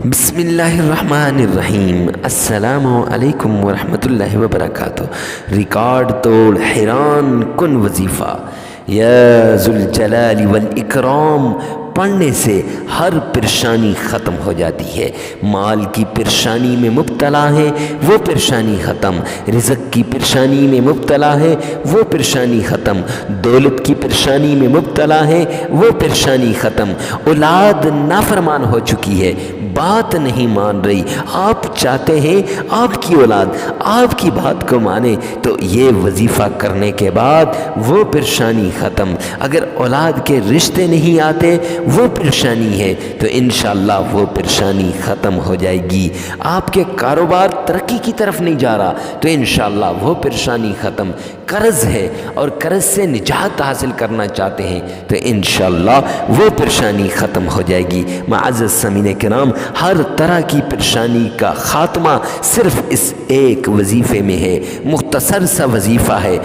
بسم اللہ الرحمن الرحیم۔ السلام علیکم ورحمۃ اللہ وبرکاتہ۔ ریکارڈ توڑ حیران کن وظیفہ یا ذوالجلال والاکرام پڑھنے سے ہر پریشانی ختم ہو جاتی ہے۔ مال کی پریشانی میں مبتلا ہے وہ پریشانی ختم، رزق کی پریشانی میں مبتلا ہے وہ پریشانی ختم، دولت کی پریشانی میں مبتلا ہے وہ پریشانی ختم، اولاد نافرمان ہو چکی ہے، بات نہیں مان رہی، آپ چاہتے ہیں آپ کی اولاد آپ کی بات کو مانے، تو یہ وظیفہ کرنے کے بعد وہ پریشانی ختم۔ اگر اولاد کے رشتے نہیں آتے وہ پریشانی ہے تو انشاءاللہ وہ پریشانی ختم ہو جائے گی۔ آپ کے کاروبار ترقی کی طرف نہیں جا رہا تو انشاءاللہ وہ پریشانی ختم۔ قرض ہے اور قرض سے نجات حاصل کرنا چاہتے ہیں تو انشاءاللہ وہ پریشانی ختم ہو جائے گی۔ معزز سامعین کرام، ہر طرح کی پریشانی کا خاتمہ صرف اس ایک وظیفے میں ہے۔ مختصر سا وظیفہ ہے،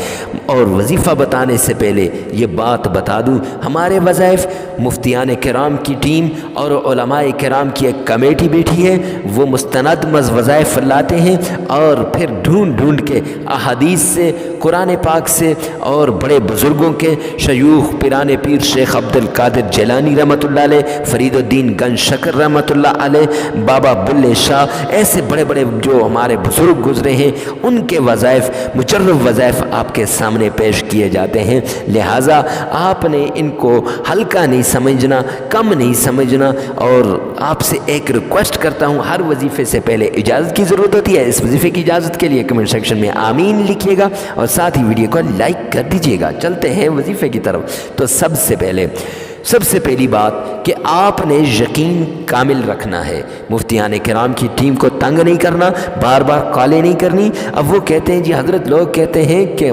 اور وظیفہ بتانے سے پہلے یہ بات بتا دوں، ہمارے وظائف مفتیان کرام کی ٹیم اور علماء کرام کی ایک کمیٹی بیٹھی ہے، وہ مستند وظائف لاتے ہیں اور پھر ڈھونڈ ڈھونڈ کے احادیث سے، قرآن پاک سے اور بڑے بزرگوں کے، شیوخ پیران پیر شیخ عبد القادر جیلانی رحمۃ اللہ علیہ، فرید الدین گنج شکر رحمۃ اللہ علیہ، بابا بلے شاہ، ایسے بڑے بڑے جو ہمارے بزرگ گزرے ہیں ان کے وظائف، مجرب وظائف آپ کے سامنے پیش کیے جاتے ہیں۔ لہٰذا آپ نے ان کو ہلکا نہیں سمجھنا، کم نہیں سمجھنا، اور آپ سے ایک ریکویسٹ کرتا ہوں، ہر وظیفے سے پہلے اجازت کی ضرورت ہوتی ہے۔ اس وظیفے کی اجازت کے لیے کمنٹ سیکشن میں آمین لکھیے گا اور ساتھ ہی ویڈیو کو لائک کر دیجیے گا۔ چلتے ہیں وظیفے کی طرف۔ تو سب سے پہلی بات کہ آپ نے یقین کامل رکھنا ہے، مفتیان کرام کی ٹیم کو تنگ نہیں کرنا، بار بار کالیں نہیں کرنی۔ اب وہ کہتے ہیں جی حضرت، لوگ کہتے ہیں کہ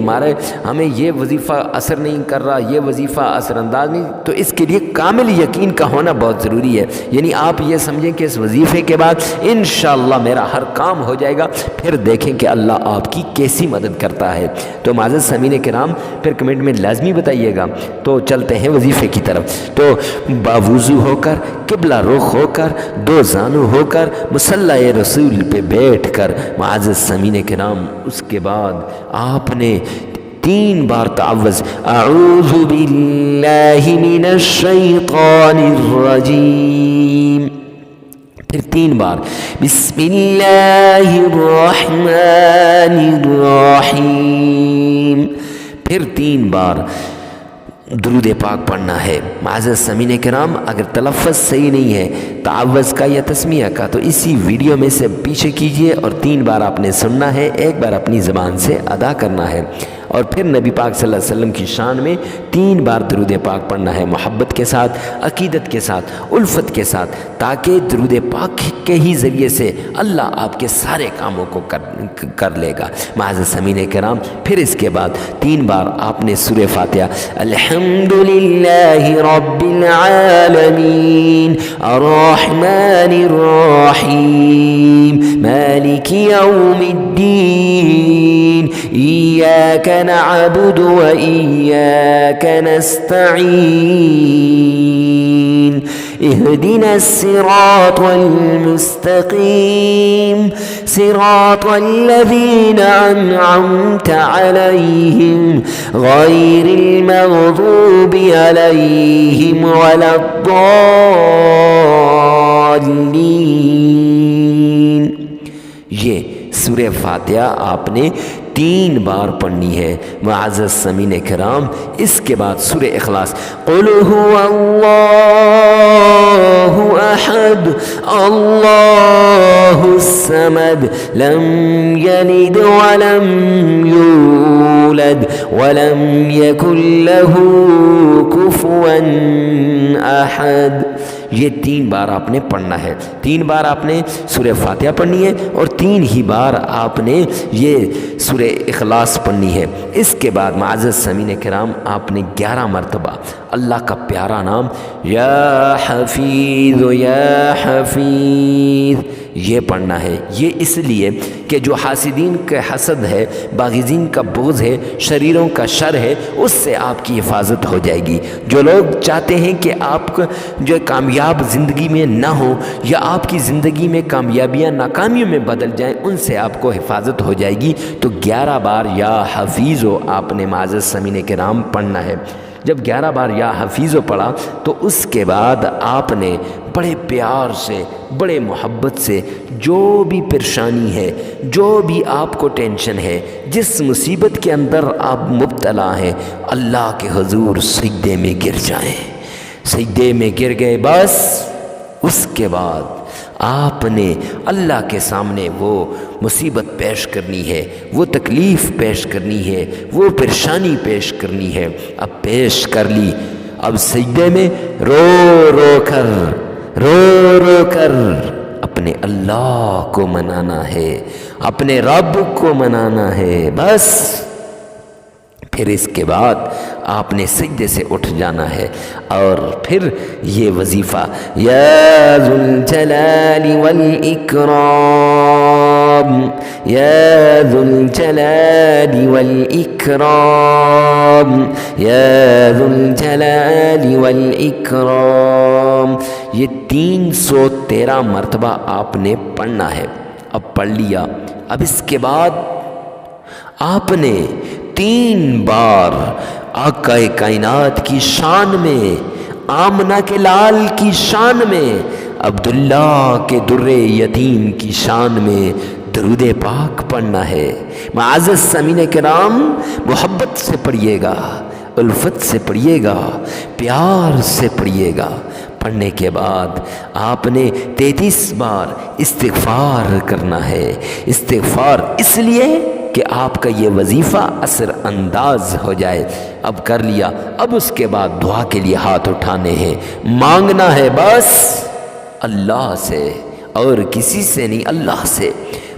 ہمیں یہ وظیفہ اثر نہیں کر رہا، یہ وظیفہ اثر انداز نہیں، تو اس کے لیے کامل یقین کا ہونا بہت ضروری ہے۔ یعنی آپ یہ سمجھیں کہ اس وظیفے کے بعد انشاءاللہ میرا ہر کام ہو جائے گا، پھر دیکھیں کہ اللہ آپ کی کیسی مدد کرتا ہے۔ تو معزز سامعین کرام، پھر کمنٹ میں لازمی بتائیے گا۔ تو چلتے ہیں وظیفے کی طرف۔ تو باوضو ہو کر، قبلہ رخ ہو کر، دو زانو ہو کر، مصلی رسول پہ بیٹھ کر، معزز سامعین کرام، اس کے بعد آپ نے 3 بار تعوذ، اعوذ باللہ من الشیطان الرجیم، پھر 3 بار بسم اللہ الرحمن الرحیم، پھر 3 بار درود پاک پڑھنا ہے۔ معزز سامعین کرام، اگر تلفظ صحیح نہیں ہے تعوذ کا یا تسمیہ کا تو اسی ویڈیو میں سے پیچھے کیجئے، اور 3 بار آپ نے سننا ہے، 1 بار اپنی زبان سے ادا کرنا ہے، اور پھر نبی پاک صلی اللہ علیہ وسلم کی شان میں 3 بار درود پاک پڑھنا ہے، محبت کے ساتھ، عقیدت کے ساتھ، الفت کے ساتھ، تاکہ درود پاک کے ہی ذریعے سے اللہ آپ کے سارے کاموں کو کر لے گا۔ معزز سامعین کرام، پھر اس کے بعد 3 بار آپ نے سورہ فاتحہ، الحمدللہ رب العالمین الرحمن الرحیم مالک یوم الدین ایاک نعبد وإياك نستعين اهدنا الصراط المستقيم صراط الذين أنعمت عليهم غير المغضوب عليهم ولا الضالين۔ یہ سورہ فاتحہ آپ نے 3 بار پڑھنی ہے۔ معزز سامعین کرام، اس کے بعد سورہ اخلاص، قل هو اللہ احد اللہ الصمد لم یلد ولم یولد ولم یکن له کفوا احد۔ یہ 3 بار آپ نے پڑھنا ہے۔ 3 بار آپ نے سورہ فاتحہ پڑھنی ہے اور 3 ہی بار آپ نے یہ سورہ اخلاص پڑھنی ہے۔ اس کے بعد معزز سامعین کرام، آپ نے 11 مرتبہ اللہ کا پیارا نام یا حفیظ یا حفیظ یہ پڑھنا ہے۔ یہ اس لیے کہ جو حاسدین کا حسد ہے، باغزین کا بغض ہے، شریروں کا شر ہے، اس سے آپ کی حفاظت ہو جائے گی۔ جو لوگ چاہتے ہیں کہ آپ جو کامیاب زندگی میں نہ ہو یا آپ کی زندگی میں کامیابیاں ناکامیوں میں بدل جائیں، ان سے آپ کو حفاظت ہو جائے گی۔ تو 11 بار یا حفیظو آپ نے معزز سامعین کرام پڑھنا ہے۔ جب 11 بار یا حفیظو پڑھا تو اس کے بعد آپ نے بڑے پیار سے، بڑے محبت سے جو بھی پریشانی ہے، جو بھی آپ کو ٹینشن ہے، جس مصیبت کے اندر آپ مبتلا ہیں، اللہ کے حضور سجدے میں گر جائیں۔ سجدے میں گر گئے، بس اس کے بعد آپ نے اللہ کے سامنے وہ مصیبت پیش کرنی ہے، وہ تکلیف پیش کرنی ہے، وہ پریشانی پیش کرنی ہے۔ اب پیش کر لی، اب سجدے میں رو رو کر اپنے اللہ کو منانا ہے، اپنے رب کو منانا ہے، بس۔ پھر اس کے بعد آپ نے سجدے سے اٹھ جانا ہے اور پھر یہ وظیفہ یا ذو الجلال والاکرام، یا ذو الجلال والاکرام، یا ذو الجلال والاکرام، یہ 313 مرتبہ آپ نے پڑھنا ہے۔ اب پڑھ لیا، اب اس کے بعد آپ نے 3 بار آقا کائنات کی شان میں، آمنہ کے لال کی شان میں، عبداللہ کے در یتیم کی شان میں درود پاک پڑھنا ہے۔ معزز سامعین کرام، محبت سے پڑھیے گا، الفت سے پڑھیے گا، پیار سے پڑھیے گا۔ پڑھنے کے بعد آپ نے 33 بار استغفار کرنا ہے۔ استغفار اس لیے کہ آپ کا یہ وظیفہ اثر انداز ہو جائے۔ اب کر لیا، اب اس کے بعد دعا کے لیے ہاتھ اٹھانے ہیں، مانگنا ہے بس اللہ سے اور کسی سے نہیں، اللہ سے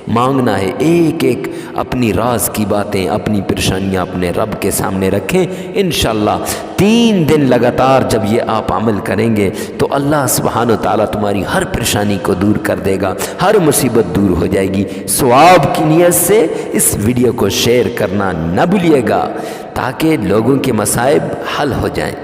مانگنا ہے۔ ایک ایک اپنی راز کی باتیں، اپنی پریشانیاں اپنے رب کے سامنے رکھیں۔ انشاءاللہ 3 دن لگاتار جب یہ آپ عمل کریں گے تو اللہ سبحانہ و تعالیٰ تمہاری ہر پریشانی کو دور کر دے گا، ہر مصیبت دور ہو جائے گی۔ ثواب کی نیت سے اس ویڈیو کو شیئر کرنا نہ بھولیے گا تاکہ لوگوں کے مصائب حل ہو جائیں۔